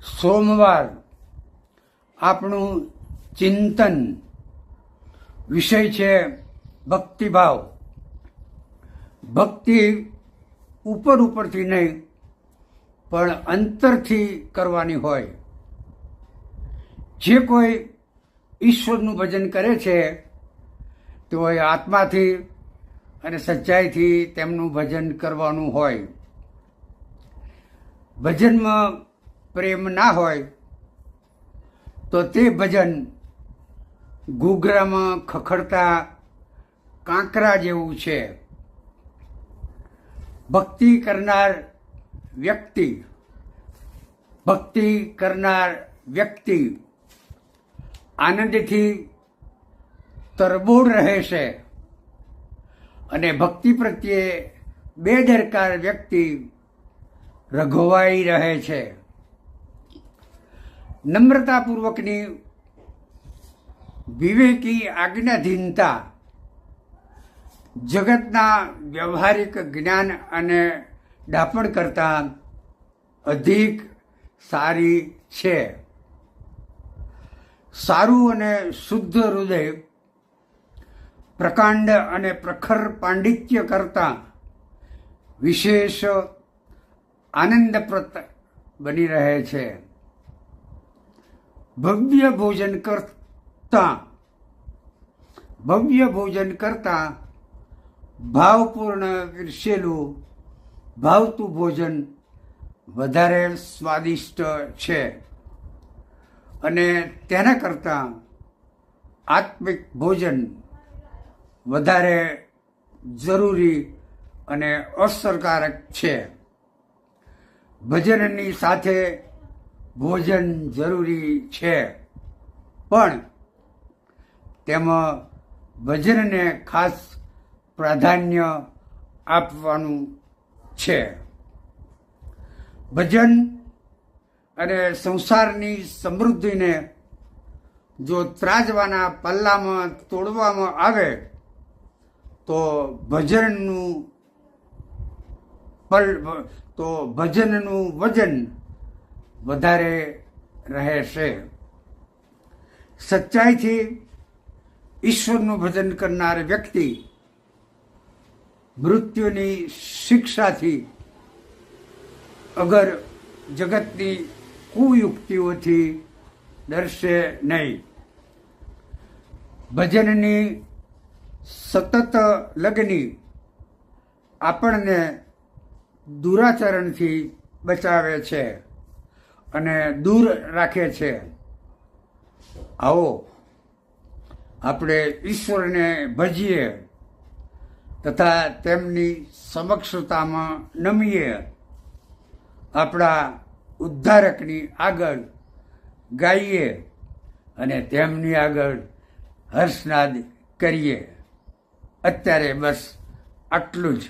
સોમવાર આપણું ચિંતન વિષય છે ભક્તિભાવ. ભક્તિ ઉપરથી નહીં પણ અંતરથી કરવાની હોય. જે કોઈ ઈશ્વરનું ભજન કરે છે તેઓએ આત્માથી અને સચ્ચાઈથી તેમનું ભજન કરવાનું હોય. ભજનમાં પ્રેમ ના હોય તો તે ભજન ઘૂઘરામાં ખખડતા કાંકરા જેવું છે. ભક્તિ કરનાર વ્યક્તિ આનંદથી તરબોળ રહે છે અને ભક્તિ પ્રત્યે બેદરકાર વ્યક્તિ રઘવાઈ રહે છે. નમ્રતાપૂર્વકની વિવેકી આજ્ઞાધીનતા જગતના વ્યવહારિક જ્ઞાન અને ડાપણ કરતાં અધિક સારી છે. સારું અને શુદ્ધ હૃદય પ્રકાંડ અને પ્રખર પાંડિત્ય કરતાં વિશેષ આનંદપ્રદ બની રહે છે. ભવ્ય ભોજન કરતાં ભાવપૂર્ણ પીરસેલું ભાવતું ભોજન વધારે સ્વાદિષ્ટ છે અને તેના કરતાં આત્મિક ભોજન વધારે જરૂરી અને અસરકારક છે. ભજનની સાથે ભોજન જરૂરી છે પણ તેમાં ભજનને ખાસ પ્રાધાન્ય આપવાનું છે. ભજન અને સંસારની સમૃદ્ધિને જો ત્રાજવાના પલ્લામાં તોડવામાં આવે તો ભજનનું વજન વધારે રહેશે. સચ્ચાઈથી ઈશ્વરનું ભજન કરનાર વ્યક્તિ મૃત્યુની શિક્ષાથી અગર જગતની કુયુક્તિઓથી ડરશે નહીં. ભજનની સતત લગની આપણને દુરાચરણથી બચાવે છે અને દૂર રાખે છે. આવો આપણે ઈશ્વરને ભજીએ તથા તેમની સમક્ષતામાં નમીએ. આપણા ઉદ્ધારકની આગળ ગાઈએ અને તેમની આગળ હર્ષનાદ કરીએ. અત્યારે બસ આટલું જ.